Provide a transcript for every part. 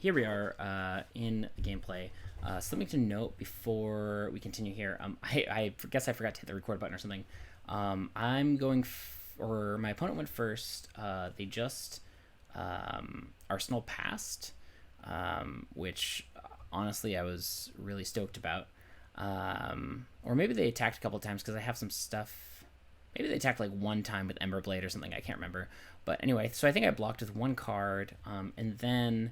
here we are in gameplay. Something to note before we continue here. I guess I forgot to hit the record button or something. I'm going, or my opponent went first. They just Arsenal passed, which honestly I was really stoked about. Or maybe they attacked a couple times because I have some stuff. Maybe they attacked like one time with Ember Blade or something. I can't remember. But anyway, so I think I blocked with one card. And then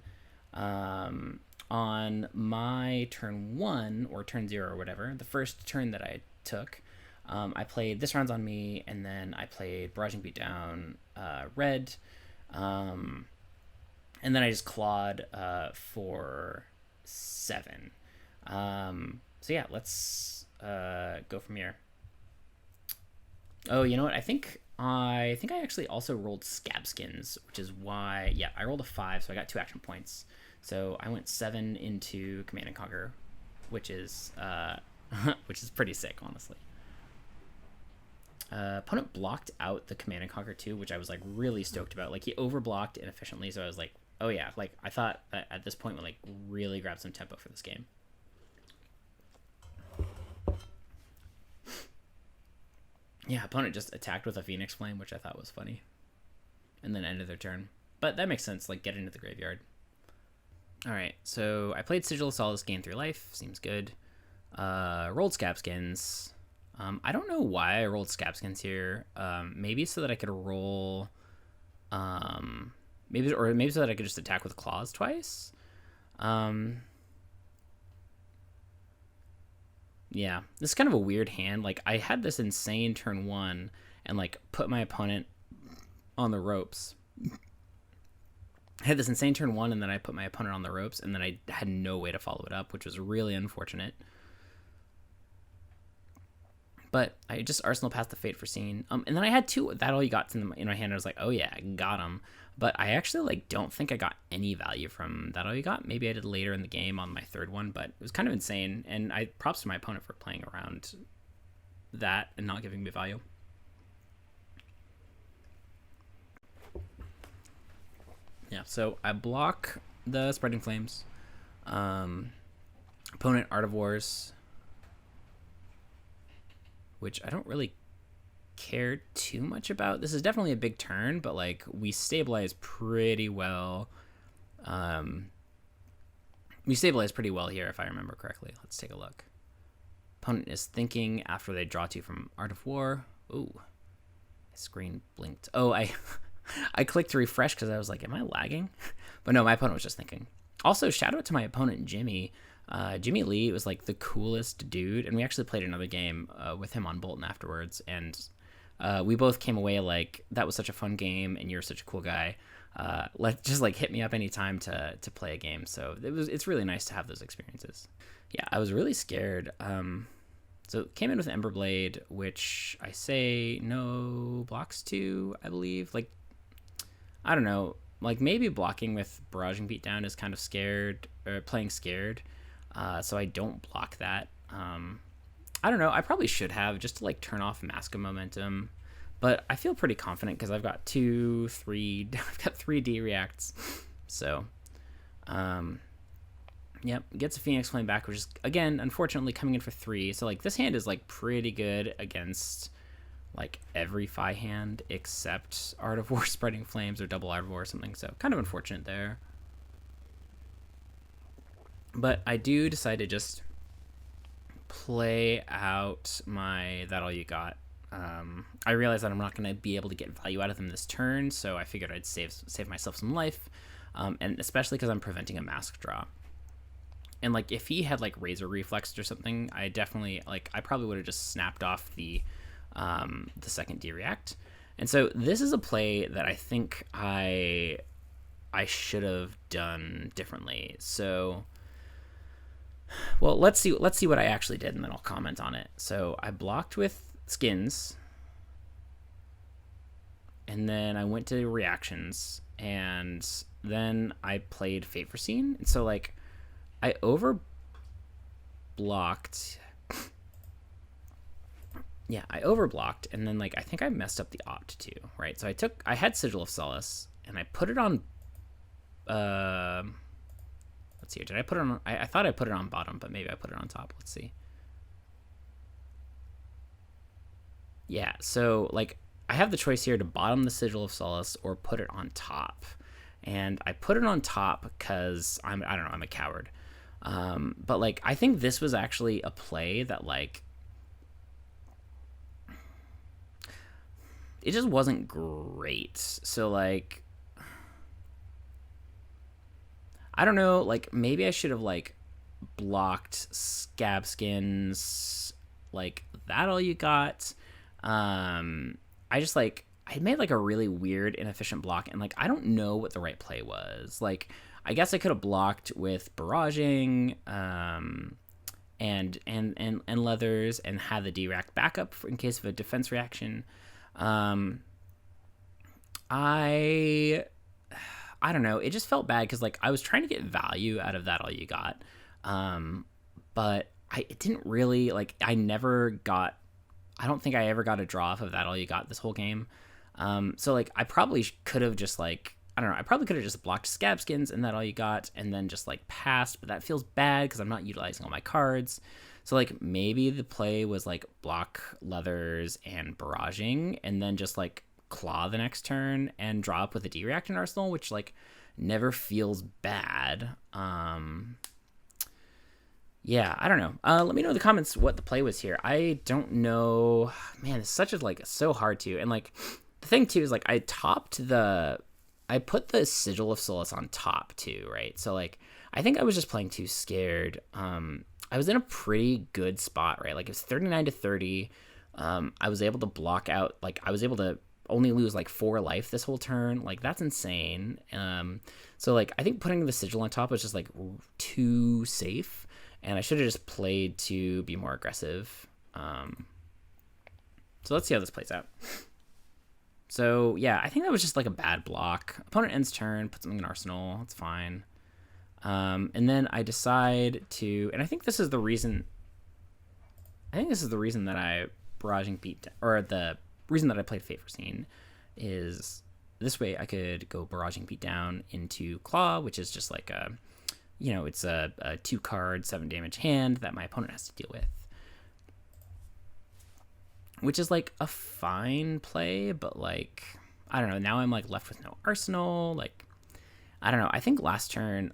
on my turn 1 or turn 0 or whatever, the first turn that I took, I played This Round's on Me, and then I played Barraging Beatdown red. And then I just clawed for 7. So yeah, let's go from here. Oh, you know what? I think I actually also rolled Scab Skins, which is why, yeah, I rolled a 5, so I got 2 action points. So I went 7 into Command and Conquer, which is which is pretty sick, honestly. Opponent blocked out the Command and Conquer too, which I was like really stoked about. Like he overblocked inefficiently, so I was like, oh yeah, like I thought that at this point would like really grab some tempo for this game. Yeah, opponent just attacked with a Phoenix Flame, which I thought was funny. And then ended their turn. But that makes sense, like get into the graveyard. Alright, so I played Sigil of Solace, gained 3 life, seems good. Rolled Scabskins. I don't know why I rolled Scabskins here. Maybe so that I could roll... maybe so that I could just attack with Claws twice. Yeah, this is kind of a weird hand. Like, I had this insane turn 1 and, like, put my opponent on the ropes. I had this insane turn 1 and then I put my opponent on the ropes and then I had no way to follow it up, which was really unfortunate. But I just Arsenal passed the Fate Foreseen. And then I had 2 That All You Got in my hand. I was like, oh yeah, I got him. But I actually like don't think I got any value from That All You Got. Maybe I did later in the game on my 3rd one, but it was kind of insane. And I props to my opponent for playing around that and not giving me value. Yeah, so I block the Spreading Flames. Opponent Art of Wars, which I don't really care too much about. This is definitely a big turn, but like we stabilize pretty well. We stabilize pretty well here if I remember correctly. Let's take a look. Opponent is thinking after they draw 2 from Art of War. Ooh, my screen blinked. Oh, I clicked to refresh because I was like, am I lagging? But no, my opponent was just thinking. Also, shout out to my opponent Jimmy. Jimmy Lee was like the coolest dude, and we actually played another game with him on Bolton afterwards, and we both came away like, that was such a fun game and you're such a cool guy. Just like hit me up anytime to play a game. So it's really nice to have those experiences. Yeah, I was really scared. So it came in with Ember Blade, which I say no blocks to, I believe. Like, I don't know, like maybe blocking with Barraging Beatdown is kind of scared, or playing scared. So I don't block that. I don't know. I probably should have, just to like turn off Mask of Momentum, but I feel pretty confident because I've got I've got 3 D reacts. So, yep, gets a Phoenix Flame back, which is again, unfortunately, coming in for 3. So like this hand is like pretty good against like every Fi hand except Art of War, Spreading Flames, or double Art of War or something. So kind of unfortunate there. But I do decide to just play out my That All You Got. I realize that I'm not going to be able to get value out of them this turn, so I figured I'd save myself some life, and especially because I'm preventing a mask draw. And like if he had like Razor Reflexed or something, I probably would have just snapped off the second D react. And so this is a play that I think I should have done differently. So, well, let's see what I actually did, and then I'll comment on it. So I blocked with Skins, and then I went to reactions, and then I played Fate Foreseen. And so like I overblocked. Yeah, I overblocked, and then like I think I messed up the opt too, right? So I had Sigil of Solace and I put it on Let's see here. Did I put it on? I thought I put it on bottom, but maybe I put it on top. Let's see. Yeah, so like I have the choice here to bottom the Sigil of Solace or put it on top. And I put it on top because I don't know, I'm a coward. But like I think this was actually a play that like it just wasn't great. So like I don't know, like maybe I should have like blocked Scab Skins, like that all you got. I just like I made like a really weird inefficient block, and like I don't know what the right play was. Like I guess I could have blocked with barraging and leathers and had the D-rack backup in case of a defense reaction. I don't know. It just felt bad because like I was trying to get value out of that all you got, but it didn't really like. I don't think I ever got a draw off of that all you got this whole game. So like I probably could have just like I don't know. I probably could have just blocked Scab Skins and that all you got, and then just like passed. But that feels bad because I'm not utilizing all my cards. So like maybe the play was like block leathers and barraging, and then just like claw the next turn and draw up with a D-react in arsenal, which like never feels bad. Yeah, I don't know. Let me know in the comments what the play was here. I don't know. Man, it's such a like so hard to. And like the thing too is like I put the Sigil of Solace on top too, right? So like I think I was just playing too scared. I was in a pretty good spot, right? Like it was 39 to 30. I was able to block out, like I was able to only lose like 4 life this whole turn. Like that's insane. So like I think putting the Sigil on top was just like too safe, and I should have just played to be more aggressive. So let's see how this plays out. So yeah, I think that was just like a bad block. Opponent ends turn, put something in arsenal. It's fine. And then I decide to, and I think this is the reason. That I barraging beat, or the reason that I played Fate Foreseen is this way I could go barraging beat down into Claw, which is just like a, it's a 2-card 7 damage hand that my opponent has to deal with. Which is like a fine play, but like, I don't know. Now I'm like left with no arsenal. Like, I don't know. I think last turn,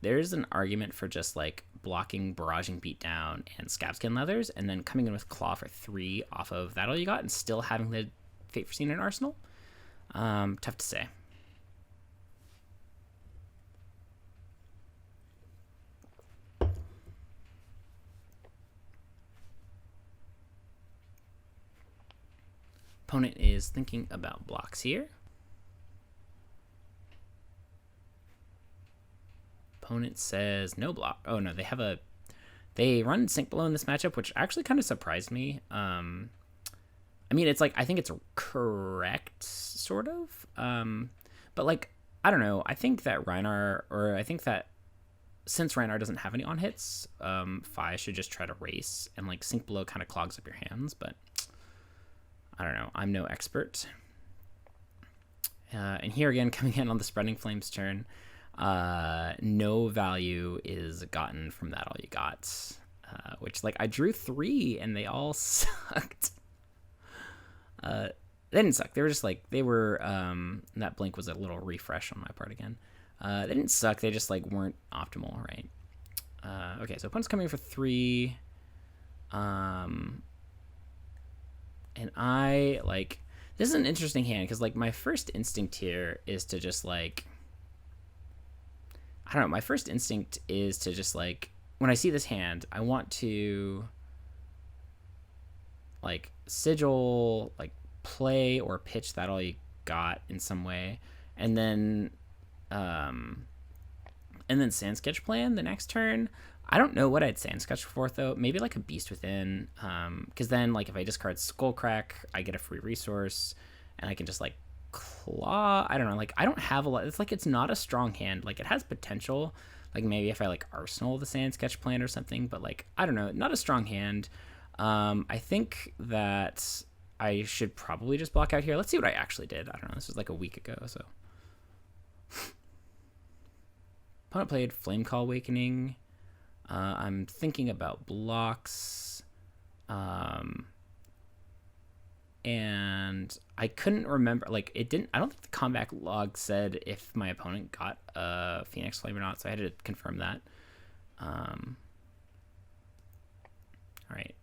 there's an argument for just like blocking barraging beatdown and Scabskin leathers, and then coming in with Claw for 3 off of that all you got, and still having the Fate Foreseen in arsenal. Tough to say. Opponent is thinking about blocks here. Opponent says no block. Oh no, they run Sink Below in this matchup, which actually kind of surprised me. I mean, it's like, I think it's correct, sort of. But like, I don't know. I think that since Rhinar doesn't have any on hits, Fi should just try to race, and like Sink Below kind of clogs up your hands, but I don't know. I'm no expert. And here again, coming in on the Spreading Flames turn, no value is gotten from that all you got. Which, like, I drew 3 and they all sucked. They didn't suck. They were just like, that blink was a little refresh on my part again. They didn't suck. They just, like, weren't optimal, right? Okay, so opponent's coming for 3. And I, like, this is an interesting hand, because, like, my first instinct here is to just, like, I don't know, my first instinct is to just, like, when I see this hand, I want to, like, sigil, like, play or pitch that all you got in some way, and then Sand Sketch plan the next turn. I don't know what I'd Sand Sketch for, though. Maybe like a Beast Within, because then, like, if I discard Skullcrack, I get a free resource, and I can just, like, Claw. I don't know, like, I don't have a lot. It's like, it's not a strong hand. Like, it has potential, like, maybe if I, like, Arsenal the Sand Sketch plan or something, but, like, I don't know, not a strong hand. I think that I should probably just block out here. Let's see what I actually did. I don't know, this was like a week ago, so. Opponent played Flame Call Awakening. I'm thinking about blocks. And I couldn't remember, like, it didn't, I don't think the combat log said if my opponent got a Phoenix Flame or not, so I had to confirm that. All right.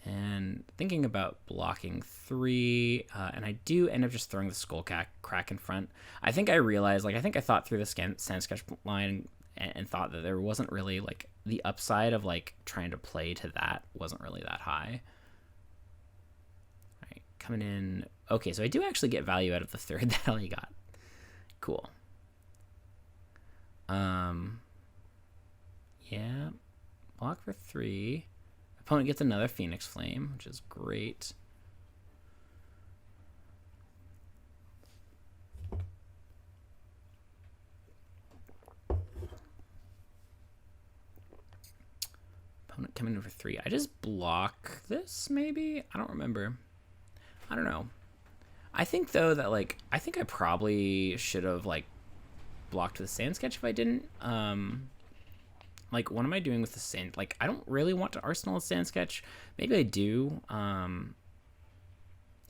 And thinking about blocking 3, and I do end up just throwing the Skull Crack in front. I think I realized, like, I think I thought through the Sand Sketch line and thought that there wasn't really, like, the upside of, like, trying to play to that wasn't really that high. Coming in. Okay, so I do actually get value out of the third that I only got. Cool. Yeah. Block for 3. Opponent gets another Phoenix Flame, which is great. Opponent coming in for 3. I just block this, maybe? I don't remember. I don't know. I think, though, that, like, I think I probably should have, like, blocked the Sand Sketch if I didn't. Like, what am I doing with the Sand? Like, I don't really want to Arsenal a Sand Sketch. Maybe I do.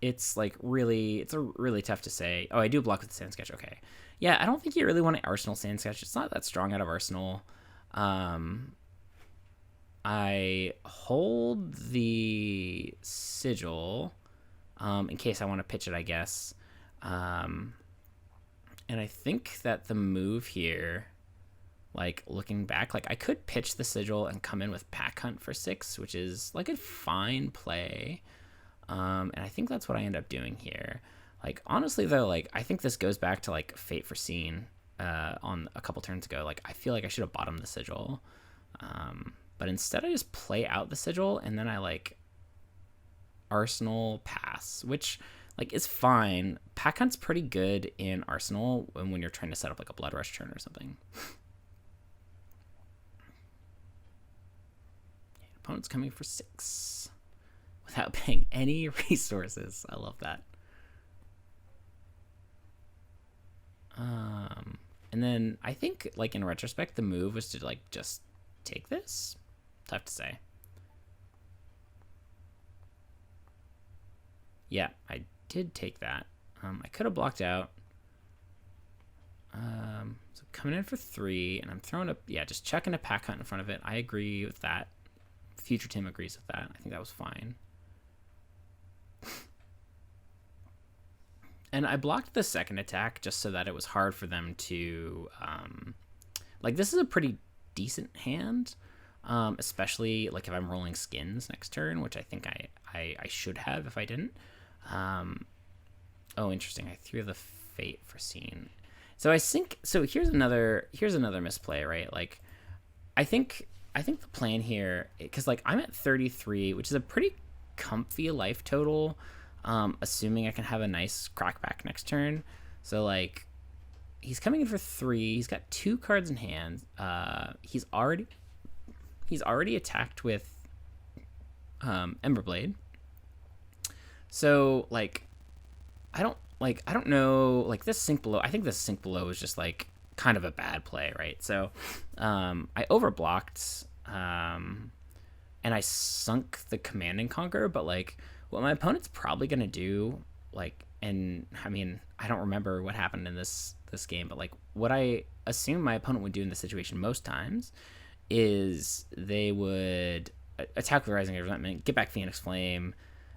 It's, like, really tough to say. Oh, I do block with the Sand Sketch. Okay. Yeah, I don't think you really want to Arsenal Sand Sketch. It's not that strong out of Arsenal. I hold the Sigil... in case I want to pitch it, I guess. And I think that the move here, like, looking back, like, I could pitch the Sigil and come in with Pack Hunt for 6, which is, like, a fine play. And I think that's what I end up doing here. Like, honestly, though, like, I think this goes back to, like, Fate Foreseen on a couple turns ago. Like, I feel like I should have bottomed the Sigil. But instead I just play out the Sigil, and then I, like, Arsenal pass, which, like, is fine. Pack Hunt's pretty good in Arsenal when you're trying to set up, like, a Blood Rush turn or something. Opponent's coming for 6 without paying any resources. I love that. And then I think, like, in retrospect, the move was to, like, just take this. Tough to say. Yeah, I did take that. I could have blocked out. So coming in for 3, and I'm throwing up, yeah, just checking a Pack Hunt in front of it. I agree with that. Future Tim agrees with that. I think that was fine. And I blocked the second attack just so that it was hard for them to, like, this is a pretty decent hand, especially, like, if I'm rolling skins next turn, which I think I should have if I didn't. Oh, interesting. I threw the Fate Foreseen. So I think, so here's another misplay, right? Like, I think the plan here, because, like, I'm at 33, which is a pretty comfy life total, assuming I can have a nice crackback next turn. So, like, he's coming in for 3. He's got 2 cards in hand. He's already attacked with Emberblade. So, like, I don't know, like, this Sink Below, I think this Sink Below is just, like, kind of a bad play, right? So, I overblocked, and I sunk the Command and Conquer, but, like, what my opponent's probably going to do, like, and, I mean, I don't remember what happened in this game, but, like, what I assume my opponent would do in this situation most times is they would attack with Rising of Resentment, get back Phoenix Flame,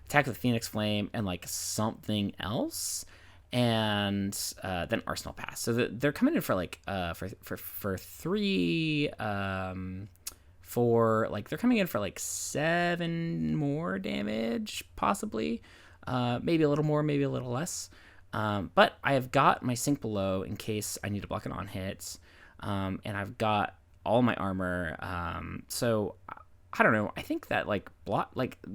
attack with Phoenix Flame, and, like, something else, and then Arsenal Pass. So they're coming in for, like, for 3, 4, like, they're coming in for, like, 7 more damage, possibly. Maybe a little more, maybe a little less. But I have got my Sink Below in case I need to block it on hits, and I've got all my armor. So I don't know. I think that, like,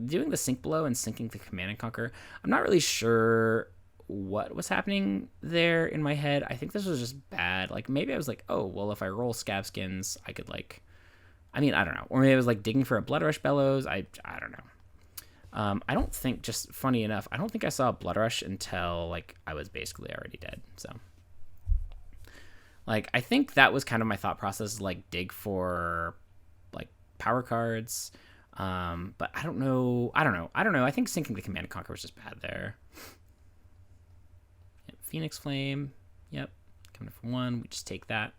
doing the Sink Below and sinking the Command and Conquer, I'm not really sure what was happening there in my head. I think this was just bad. Like, maybe I was like, oh, well, if I roll Scab Skins, I could, like, I mean, I don't know. Or maybe I was, like, digging for a Blood Rush Bellows. I don't know. I don't think, just funny enough, I don't think I saw Blood Rush until, like, I was basically already dead. So Like, I think that was kind of my thought process, like dig for like power cards. But I don't know. I think sinking the Command and Conquer was just bad there. Yep, Phoenix Flame. Yep. Coming in for 1. We just take that.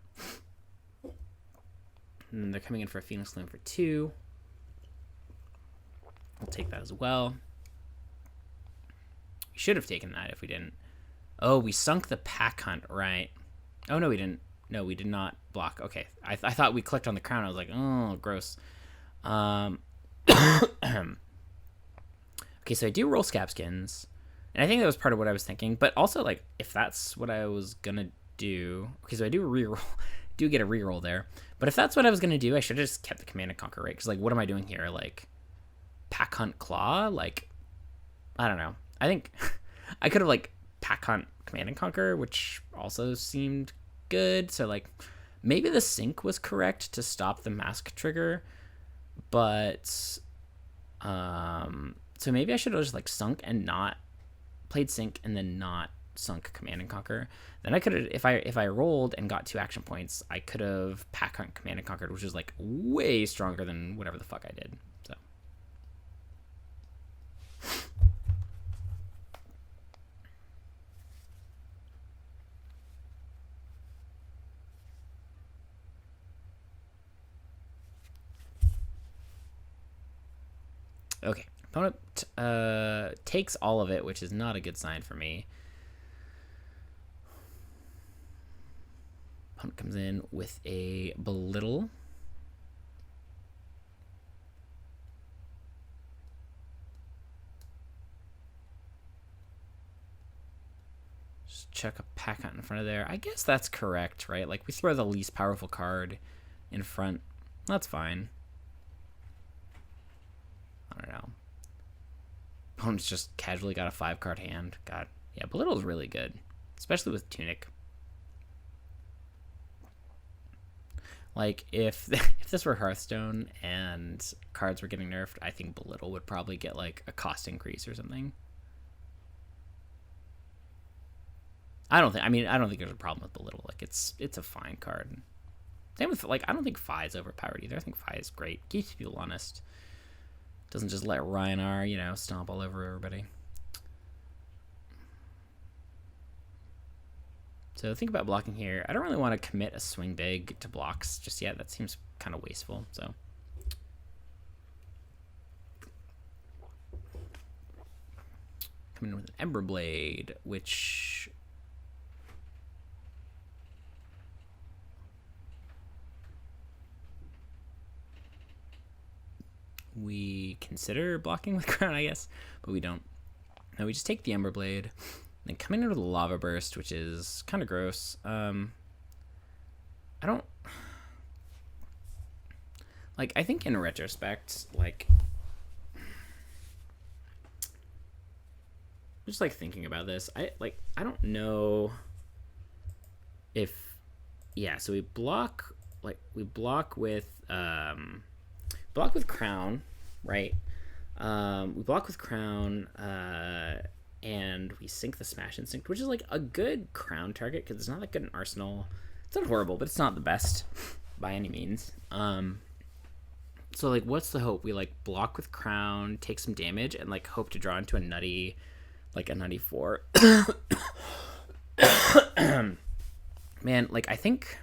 And then they're coming in for a Phoenix Flame for 2. We'll take that as well. We should have taken that if we didn't. Oh, we sunk the Pack Hunt, right. Oh, no, we didn't. No, we did not block. Okay. I thought we clicked on the crown. I was like, oh, gross. Okay, so I do roll Scab Skins. And I think that was part of what I was thinking. But also, like, if that's what I was going to do. Okay, so I do reroll. Do get a reroll there. But if that's what I was going to do, I should have just kept the Command and Conquer, right? Because, like, what am I doing here? Like, Pack Hunt Claw? Like, I don't know. I think I could have, like, Pack Hunt Command and Conquer, which also seemed good. So, like, maybe the sync was correct to stop the mask trigger. But, so maybe I should have just, like, sunk and not played sync and then not sunk Command and Conquer. Then I could have, if I rolled and got 2 action points, I could have Pack Hunt Command and Conquered, which is like way stronger than whatever the fuck I did. So okay, opponent takes all of it, which is not a good sign for me. Opponent comes in with a Belittle. Just check a Pack Hunt in front of there. I guess that's correct, right? Like, we throw the least powerful card in front. That's fine. I don't know. Opponent's just casually got a 5-card hand. God, yeah, Belittle is really good, especially with Tunic. Like, if this were Hearthstone and cards were getting nerfed, I think Belittle would probably get, like, a cost increase or something. I don't think there's a problem with Belittle. Like, it's a fine card. Same with, like, I don't think Fi is overpowered either. I think Fi is great. Keeps people honest. Doesn't just let Rhinar, you know, stomp all over everybody. So think about blocking here. I don't really want to commit a swing big to blocks just yet. That seems kind of wasteful. So coming in with an Ember Blade, which we consider blocking with Crown, I guess, but we don't. No, we just take the Ember Blade. Then coming in with a Lava Burst, which is kind of gross. I don't... Like, I think in retrospect, like... Just, like, thinking about this, I don't know if... Yeah, so we block... Like, we block with... block with Crown, right? We block with Crown, and we sink the Smash Instinct, which is, like, a good Crown target, because it's not that good an Arsenal. It's not horrible, but it's not the best by any means. So, like, what's the hope? We, like, block with Crown, take some damage, and, like, hope to draw into a nutty, like, a nutty 4. Man, like, I think...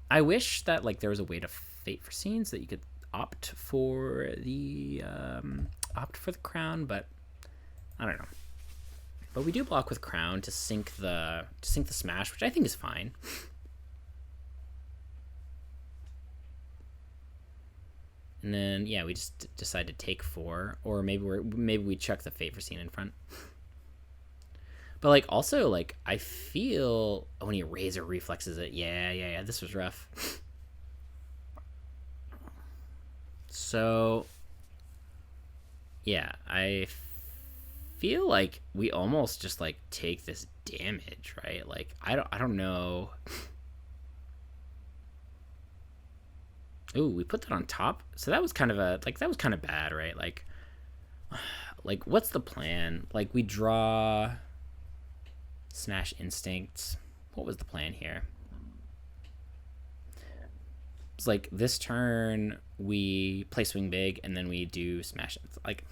I wish that, like, there was a way to Fate for Scenes that you could opt for the Crown, but I don't know. But we do block with Crown to sink the Smash, which I think is fine. And then yeah, we just decide to take 4, or maybe we chuck the Fate for Scene in front. But like also like I feel when he Razor reflexes it, yeah, this was rough. So yeah, I feel like we almost just like take this damage, right? Like I don't know. Ooh, we put that on top. So that was kind of bad, right? Like what's the plan? Like we draw Smash Instinct. what was the plan here? It's like this turn we play swing big and then we do smash. Like,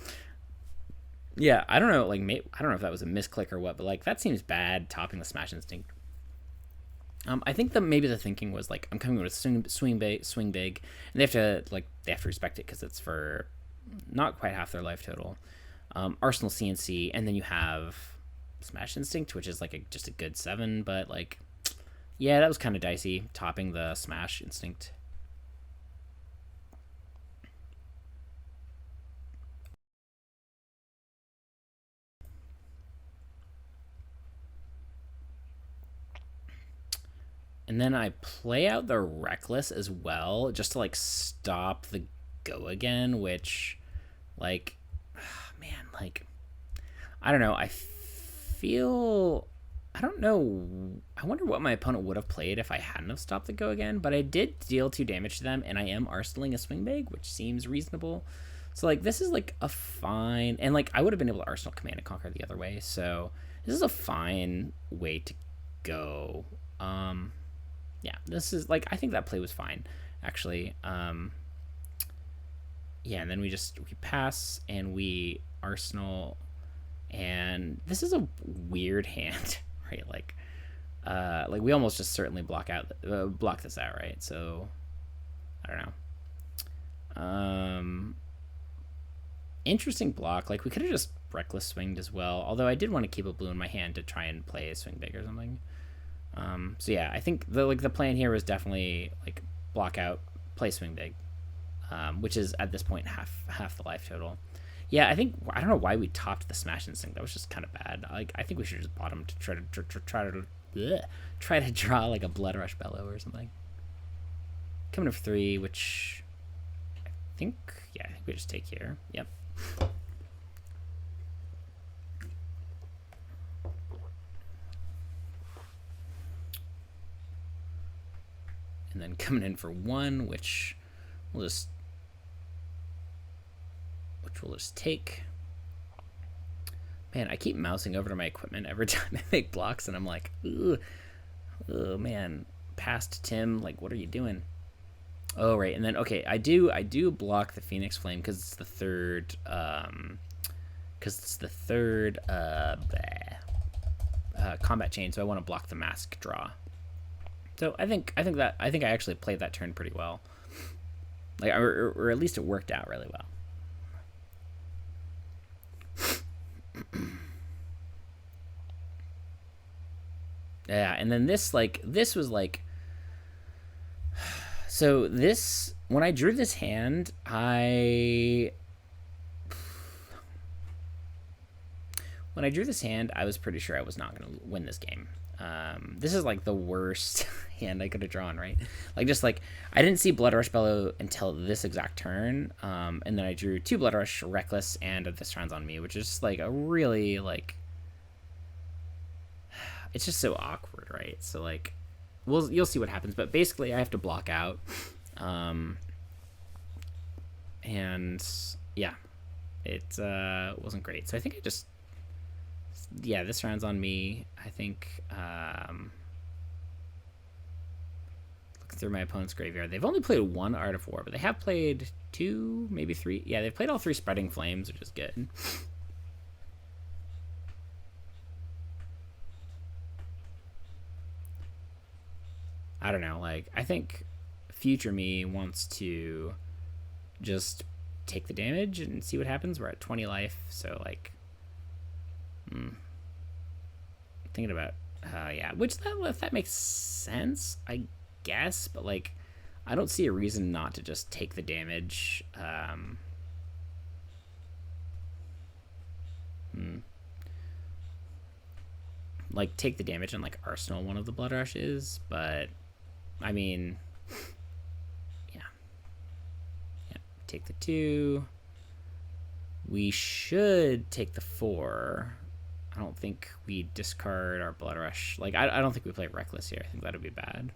yeah, I don't know. Like, I don't know if that was a misclick or what, but like that seems bad. Topping the smash instinct. I think that maybe the thinking was like I'm coming with swing big, and they have to respect it because it's for not quite half their life total. Arsenal CNC, and then you have Smash Instinct, which is like just a good 7, but like, yeah, that was kind of dicey, topping the Smash Instinct. And then I play out the Reckless as well, just to like stop the go again, which, like, man, like, I don't know. I don't know. I wonder what my opponent would have played if I hadn't have stopped the go again, but I did deal 2 damage to them, and I am arsenaling a swing big, which seems reasonable. So, like, this is, like, a fine... And, like, I would have been able to Arsenal Command and Conquer the other way, so this is a fine way to go. Yeah, this is, like, I think that play was fine, actually. Yeah, and then we pass, and we Arsenal... And this is a weird hand, right? Like we almost just certainly block this out, right? So I don't know. Interesting block. Like we could have just reckless swinged as well. Although I did want to keep a blue in my hand to try and play a swing big or something. So yeah, I think the plan here was definitely like block out, play swing big, which is at this point half the life total. Yeah, I don't know why we topped the Smash Instinct. That was just kind of bad. Like I think we should just bottom to try to draw like a Blood Rush Bellow or something. Coming up for 3, which I think we just take here. Yep. And then coming in for 1, which we'll just take. Man, I keep mousing over to my equipment every time I make blocks, and I'm like, ugh, man, past Tim, like, what are you doing? Oh, right, and then, okay, I do block the Phoenix Flame because it's the third, combat chain, so I want to block the mask draw. So I think I actually played that turn pretty well, like, or at least it worked out really well. Yeah, and then this was like, so this, when I drew this hand, I was pretty sure I was not going to win this game. This is like the worst hand I could have drawn, right? Like, just like, I didn't see Blood Rush Bellow until this exact turn, and then I drew 2 Blood Rush, Reckless, and This Round's on Me, which is just like a really, like, it's just so awkward, right? So like, you'll see what happens, but basically I have to block out, and yeah, it wasn't great. So I think This Round's on Me. I think looking through my opponent's graveyard, they've only played 1 Art of War, but they have played 2, maybe 3. Yeah, they've played all 3 Spreading Flames, which is good. I don't know, like, I think future me wants to just take the damage and see what happens. We're at 20 life, so like, thinking about, yeah, which that makes sense, I guess, but like, I don't see a reason not to just take the damage. Like, take the damage and like Arsenal one of the Blood Rushes, but I mean, yeah, take the 2. We should take the 4. I don't think we discard our Blood Rush. Like, I don't think we play Reckless here. I think that would be bad.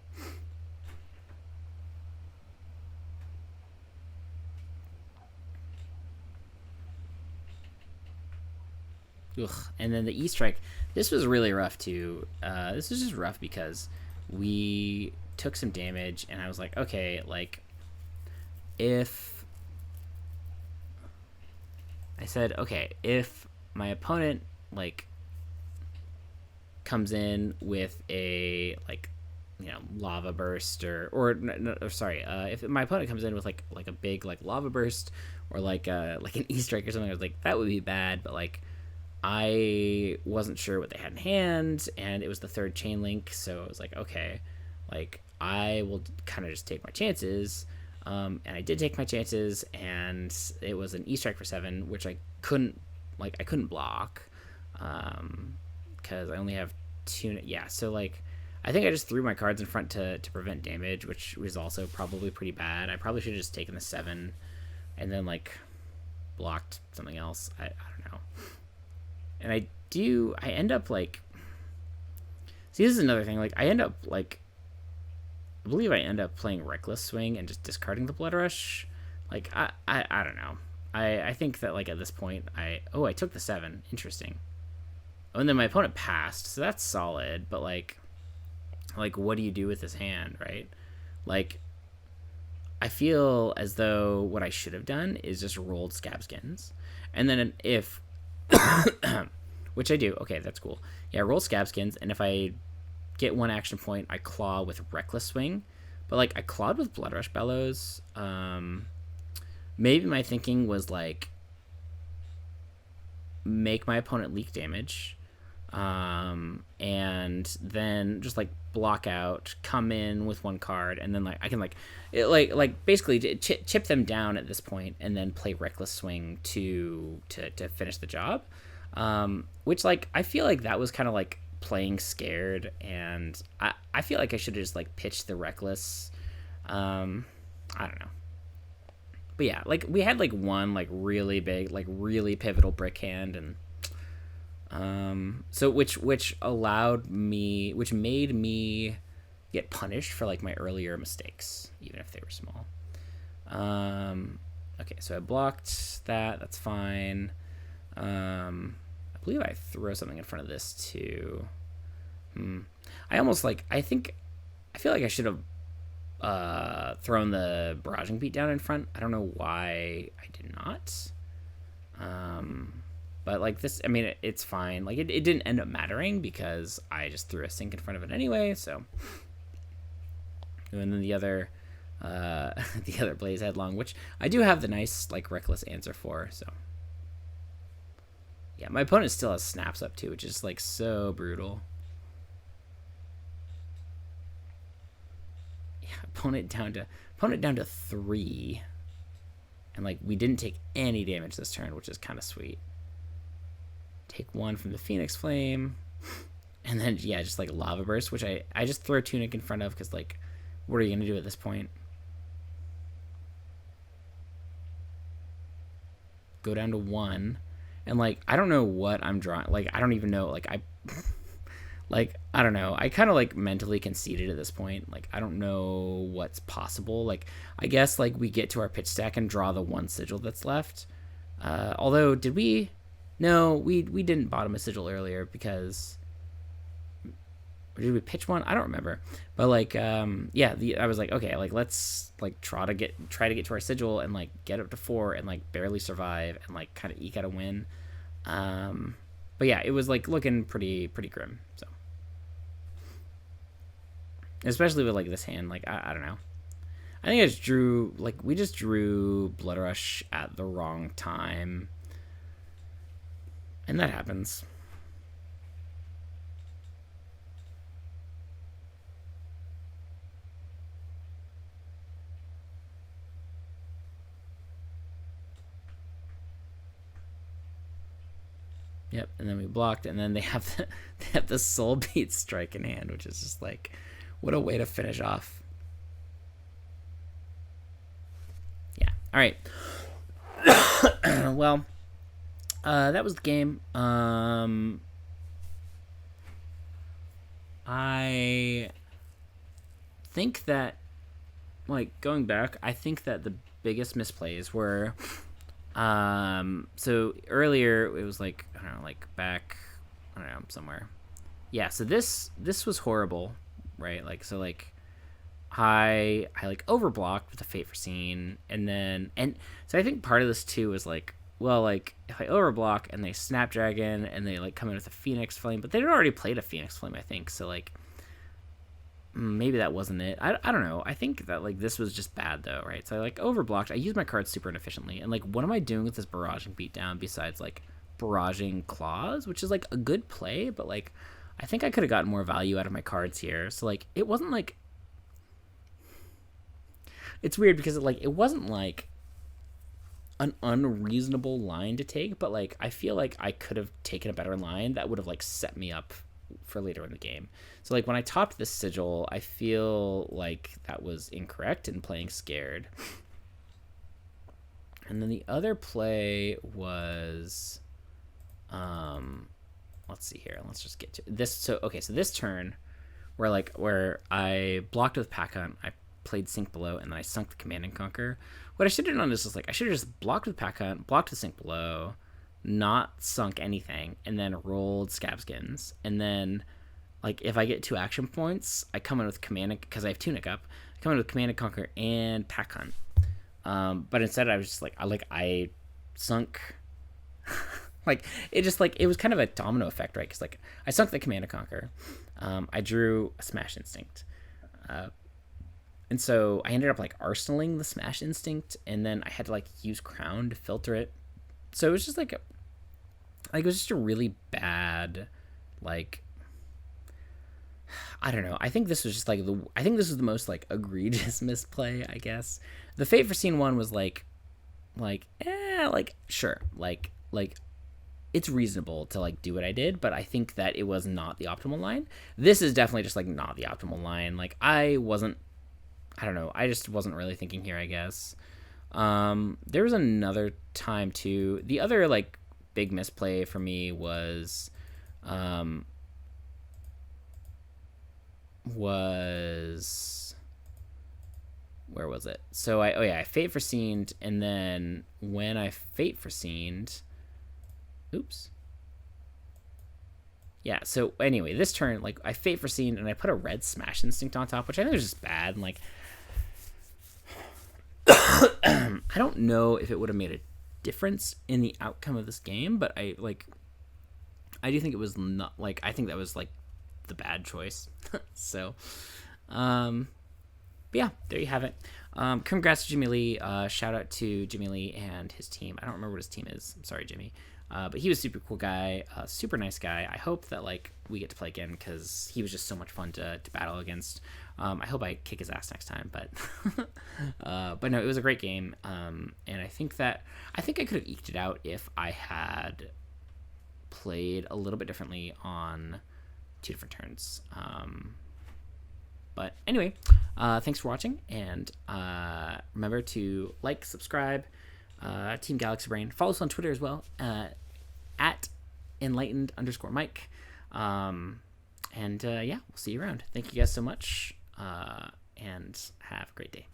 Ugh. And then the E strike. This was really rough too. This was just rough because we took some damage, and I was like, okay, like if I said, okay, if my opponent like comes in with a like lava burst or no, sorry, if my opponent comes in with like a big like lava burst or like an E strike or something, I was like, that would be bad, but like I wasn't sure what they had in hand, and it was the third chain link, so I was like, okay, like I will kind of just take my chances. And I did take my chances, and it was an E strike for 7, which I couldn't block, because I only have 2. Yeah, so like I think I just threw my cards in front to prevent damage, which was also probably pretty bad. I probably should have just taken the 7 and then like blocked something else. I don't know. And I end up like, see, this is another thing. Like I believe I end up playing Reckless Swing and just discarding the Blood Rush. Like I don't know. I think that like at this point I took the 7. Interesting. Oh, and then my opponent passed, so that's solid. But like what do you do with this hand, right? Like I feel as though what I should have done is just rolled Scabskins, and then if which I do. Okay, that's cool. Yeah, roll Scabskins, and if I get 1 action point, I claw with Reckless Swing. But like I clawed with Blood Rush Bellows. Maybe my thinking was like make my opponent leak damage, and then just like block out, come in with 1 card, and then like I can basically chip them down at this point, and then play Reckless Swing to finish the job. Which like I feel like that was kind of like playing scared, and I feel like I should have just like pitched the Reckless. I don't know. But yeah, like we had like 1 like really big, like really pivotal brick hand, and so which made me get punished for like my earlier mistakes, even if they were small. Okay, so I blocked that. That's fine. I believe I throw something in front of this too. I feel like I should have thrown the barraging beat down in front. I don't know why I did not. But like this, I mean, it's fine. Like it didn't end up mattering because I just threw a sink in front of it anyway. So, and then the other Blaze Headlong, which I do have the nice like Reckless answer for. So, yeah, my opponent still has snaps up too, which is like so brutal. Yeah, opponent down to 3, and like we didn't take any damage this turn, which is kind of sweet. Take 1 from the Phoenix Flame, and then yeah, just like Lava Burst, which I just throw Tunic in front of because like, what are you gonna do at this point? Go down to 1, and like I don't know what I'm drawing. Like I don't even know. Like I don't know. I kind of like mentally conceded at this point. Like I don't know what's possible. Like I guess like we get to our pitch stack and draw the 1 sigil that's left. Although did we? No, we didn't bottom a sigil earlier because, or did we pitch 1? I don't remember. But like yeah, I was like, okay, like let's like try to get to our sigil and like get up to 4 and like barely survive and like kind of eke out a win. But yeah, it was like looking pretty grim. So especially with like this hand, like I don't know. I think we just drew Blood Rush at the wrong time. And that happens. Yep, and then we blocked, and then they have the Soul Beat strike in hand, which is just like, what a way to finish off. Yeah. All right. Well, that was the game. I think that, like, going back, I think that the biggest misplays were So earlier it was like, I don't know, like back, I don't know, somewhere. Yeah, so this was horrible, right? Like, so like I like overblocked with a Fate Foreseen, and so I think part of this too is like, well, like if I overblock and they Snapdragon and they like come in with a Phoenix Flame, but they'd already played a Phoenix Flame, I think. So like maybe that wasn't it. I don't know. I think that like this was just bad though, right? So I like overblocked. I used my cards super inefficiently, and like what am I doing with this barraging beatdown besides like barraging claws, which is like a good play, but like I think I could have gotten more value out of my cards here. So like it wasn't like, it's weird because it wasn't like an unreasonable line to take, but like I feel like I could have taken a better line that would have like set me up for later in the game. So like when I topped this sigil, I feel like that was incorrect in playing scared. And then the other play was, let's see here. Let's just get to this. So okay, so this turn where I blocked with Pack Hunt, I played Sink Below, and then I sunk the Command and Conquer. What I should have done is just like I should have just blocked with Pack Hunt, blocked the Sink Below, not sunk anything, and then rolled Scabskins. And then like if I get 2 action points, I come in with Command, because I have Tunic up. I come in with Command and Conquer and Pack Hunt. But instead I was just like I sunk. Like it just like it was kind of a domino effect, right? Because like I sunk the Command and Conquer. I drew a Smash Instinct. And so I ended up like arsenaling the Smash Instinct, and then I had to like use Crown to filter it. So it was just like it was just a really bad, like, I don't know. I think this was just like I think this was the most like egregious misplay, I guess. The Fate Foreseen one was like sure, like it's reasonable to like do what I did, but I think that it was not the optimal line. This is definitely just like not the optimal line. Like I don't know. I just wasn't really thinking here, I guess. There was another time too. The other like big misplay for me was where was it? So I Fate Foreseened, and then when I Fate Foreseened, oops. Yeah, so anyway, this turn, like, I Fate Foreseen, and I put a red Smash Instinct on top, which I think was just bad, and, like, I don't know if it would have made a difference in the outcome of this game, but I do think it was not, like, I think that was, like, the bad choice. So, but yeah, there you have it. Congrats to Jimmy Lee. Shout out to Jimmy Lee and his team. I don't remember what his team is. I'm sorry, Jimmy. But he was a super cool guy, super nice guy. I hope that like we get to play again, because he was just so much fun to battle against. I hope I kick his ass next time, but but no, it was a great game. And I think I could have eked it out if I had played a little bit differently on 2 different turns. But anyway, thanks for watching, and remember to like, subscribe, Team Galaxy Brain. Follow us on Twitter as well, at enlightened_Mike. And yeah, we'll see you around. Thank you guys so much, and have a great day.